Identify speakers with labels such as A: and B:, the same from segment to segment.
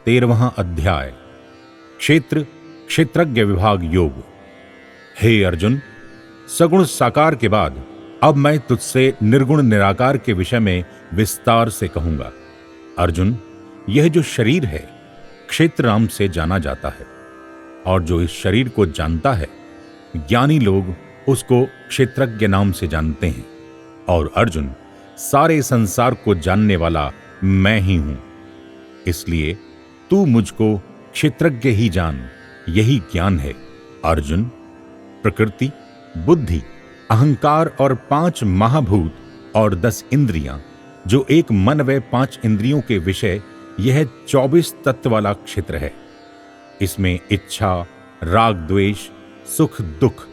A: 13वां अध्याय क्षेत्र क्षेत्रज्ञ विभाग योग। हे अर्जुन, सगुण साकार के बाद अब मैं तुझसे निर्गुण निराकार के विषय में विस्तार से कहूंगा। अर्जुन, यह जो शरीर है क्षेत्र नाम से जाना जाता है, और जो इस शरीर को जानता है ज्ञानी लोग उसको क्षेत्रज्ञ नाम से जानते हैं। और अर्जुन, सारे संसार को जानने वाला मैं ही हूं, इसलिए तू मुझको क्षेत्रज्ञ ही जान, यही ज्ञान है। अर्जुन, प्रकृति, बुद्धि, अहंकार और 5 महाभूत और 10 इंद्रियां, जो एक मन व 5 इंद्रियों के विषय, यह 24 तत्व वाला क्षेत्र है। इसमें इच्छा, राग, द्वेष, सुख, दुख,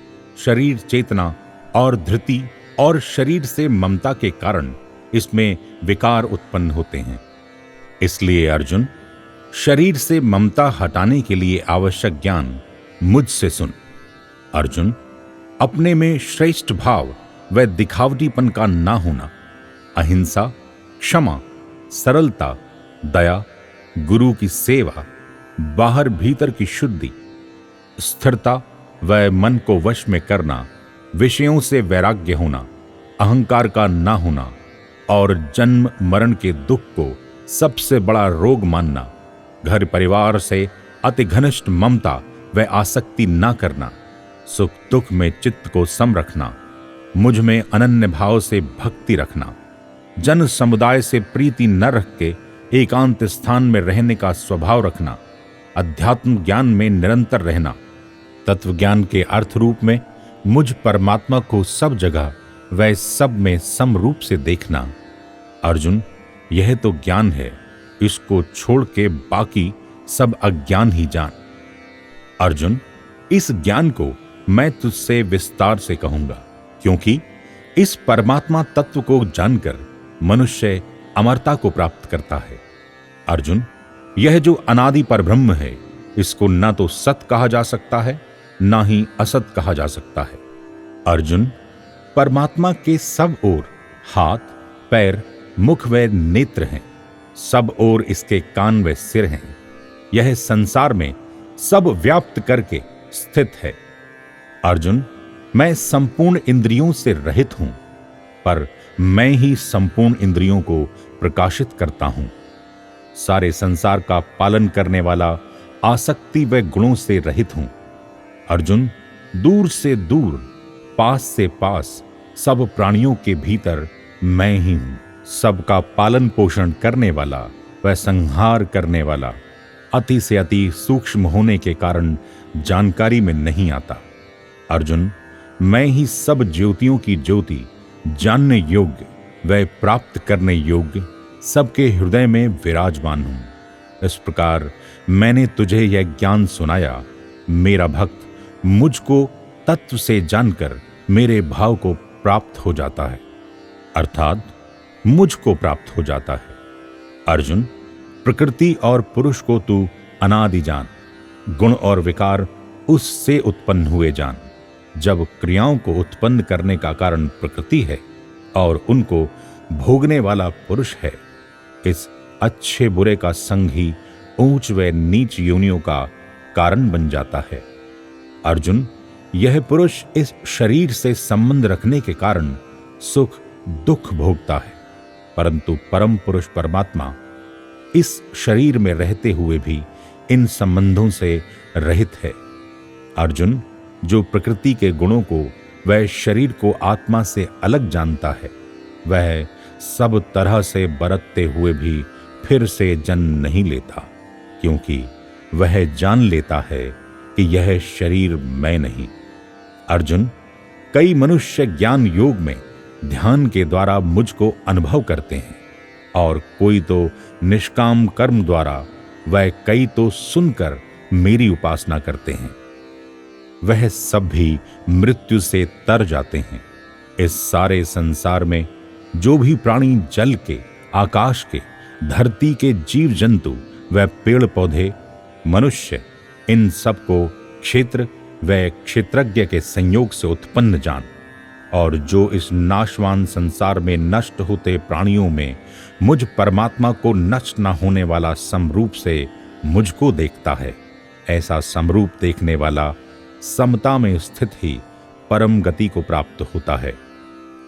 A: शरीर चेतना और धृति और शरीर से ममता के कारण इसमें विकार उत्पन्न होते हैं। इसलिए अर्जुन, शरीर से ममता हटाने के लिए आवश्यक ज्ञान मुझसे सुन। अर्जुन, अपने में श्रेष्ठ भाव व दिखावटीपन का ना होना, अहिंसा, क्षमा, सरलता, दया, गुरु की सेवा, बाहर भीतर की शुद्धि, स्थिरता व मन को वश में करना, विषयों से वैराग्य होना, अहंकार का ना होना और जन्म मरण के दुख को सबसे बड़ा रोग मानना, घर परिवार से अति घनिष्ठ ममता व आसक्ति ना करना, सुख दुख में चित्त को सम रखना, मुझ में अनन्य भाव से भक्ति रखना, जन समुदाय से प्रीति न रख के एकांत स्थान में रहने का स्वभाव रखना, अध्यात्म ज्ञान में निरंतर रहना, तत्व ज्ञान के अर्थ रूप में मुझ परमात्मा को सब जगह व सब में समरूप से देखना। अर्जुन, यह तो ज्ञान है, इसको छोड़ के बाकी सब अज्ञान ही जान। अर्जुन, इस ज्ञान को मैं तुझसे विस्तार से कहूंगा, क्योंकि इस परमात्मा तत्व को जानकर मनुष्य अमरता को प्राप्त करता है। अर्जुन, यह जो अनादि परब्रह्म है, इसको ना तो सत कहा जा सकता है, ना ही असत कहा जा सकता है। अर्जुन, परमात्मा के सब ओर हाथ, पैर, मुख व नेत्र हैं, सब ओर इसके कान व सिर हैं। यह संसार में सब व्याप्त करके स्थित है। अर्जुन, मैं संपूर्ण इंद्रियों से रहित हूं, पर मैं ही संपूर्ण इंद्रियों को प्रकाशित करता हूं। सारे संसार का पालन करने वाला आसक्ति व गुणों से रहित हूं। अर्जुन, दूर से दूर, पास से पास, सब प्राणियों के भीतर मैं ही हूं। सबका पालन पोषण करने वाला व संहार करने वाला, अति से अति सूक्ष्म होने के कारण जानकारी में नहीं आता। अर्जुन, मैं ही सब ज्योतियों की ज्योति, जानने योग्य व प्राप्त करने योग्य, सबके हृदय में विराजमान हूं। इस प्रकार मैंने तुझे यह ज्ञान सुनाया। मेरा भक्त मुझको तत्व से जानकर मेरे भाव को प्राप्त हो जाता है, अर्थात मुझको प्राप्त हो जाता है। अर्जुन, प्रकृति और पुरुष को तू अनादि जान, गुण और विकार उससे उत्पन्न हुए जान। जब क्रियाओं को उत्पन्न करने का कारण प्रकृति है और उनको भोगने वाला पुरुष है, इस अच्छे बुरे का संग ही ऊंच व नीच योनियों का कारण बन जाता है। अर्जुन, यह पुरुष इस शरीर से संबंध रखने के कारण सुख दुख भोगता है, परंतु परम पुरुष परमात्मा इस शरीर में रहते हुए भी इन संबंधों से रहित है। अर्जुन, जो प्रकृति के गुणों को वह शरीर को आत्मा से अलग जानता है, वह सब तरह से बरतते हुए भी फिर से जन्म नहीं लेता, क्योंकि वह जान लेता है कि यह शरीर मैं नहीं। अर्जुन, कई मनुष्य ज्ञान योग में ध्यान के द्वारा मुझको अनुभव करते हैं, और कोई तो निष्काम कर्म द्वारा, वह कई तो सुनकर मेरी उपासना करते हैं। वह सब भी मृत्यु से तर जाते हैं। इस सारे संसार में जो भी प्राणी जल के, आकाश के, धरती के जीव जंतु व पेड़ पौधे, मनुष्य, इन सब को क्षेत्र व क्षेत्रज्ञ के संयोग से उत्पन्न जान। और जो इस नाशवान संसार में नष्ट होते प्राणियों में मुझ परमात्मा को नष्ट न होने वाला समरूप से मुझको देखता है। ऐसा समरूप देखने वाला समता में स्थित ही परम गति को प्राप्त होता है।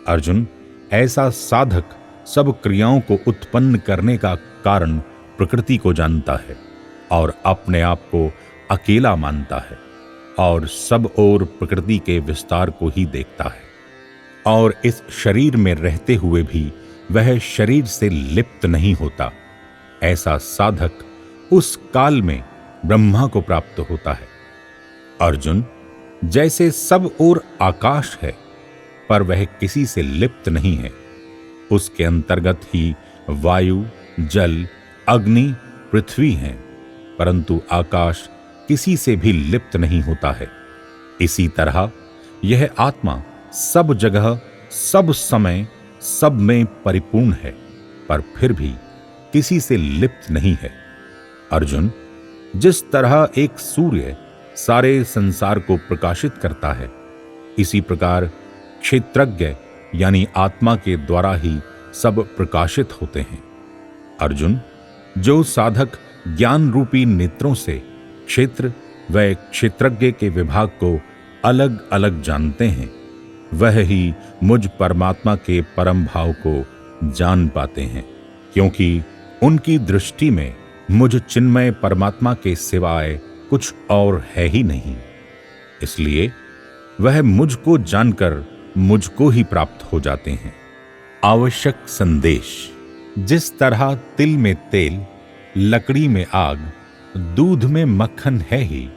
A: अर्जुन, ऐसा साधक सब क्रियाओं को उत्पन्न करने का कारण प्रकृति को जानता है और अपने आप को अकेला मानता है और सब ओर प्रकृति के विस्तार को ही देखता है, और इस शरीर में रहते हुए भी वह शरीर से लिप्त नहीं होता। ऐसा साधक उस काल में ब्रह्मा को प्राप्त होता है। अर्जुन, जैसे सब ओर आकाश है पर वह किसी से लिप्त नहीं है, उसके अंतर्गत ही वायु, जल, अग्नि, पृथ्वी हैं, परंतु आकाश किसी से भी लिप्त नहीं होता है। इसी तरह यह आत्मा सब जगह, सब समय, सब में परिपूर्ण है, पर फिर भी किसी से लिप्त नहीं है। अर्जुन, जिस तरह एक सूर्य सारे संसार को प्रकाशित करता है, इसी प्रकार क्षेत्रज्ञ यानी आत्मा के द्वारा ही सब प्रकाशित होते हैं। अर्जुन, जो साधक ज्ञान रूपी नेत्रों से क्षेत्र व क्षेत्रज्ञ के विभाग को अलग अलग जानते हैं, वह ही मुझ परमात्मा के परम भाव को जान पाते हैं, क्योंकि उनकी दृष्टि में मुझ चिन्मय परमात्मा के सिवाय कुछ और है ही नहीं। इसलिए वह मुझको जानकर मुझको ही प्राप्त हो जाते हैं। आवश्यक संदेश। जिस तरह तिल में तेल, लकड़ी में आग, दूध में मक्खन है ही,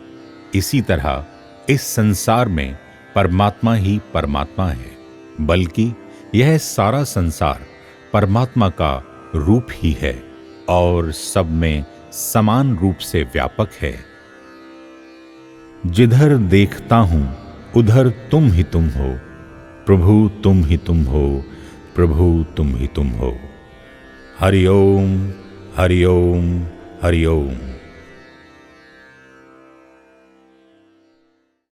A: इसी तरह इस संसार में परमात्मा ही परमात्मा है, बल्कि यह सारा संसार परमात्मा का रूप ही है और सब में समान रूप से व्यापक है। जिधर देखता हूं उधर तुम ही तुम हो, प्रभु तुम ही तुम हो, प्रभु तुम ही तुम हो। हरि ओम, हरि ओम, हरि ओम।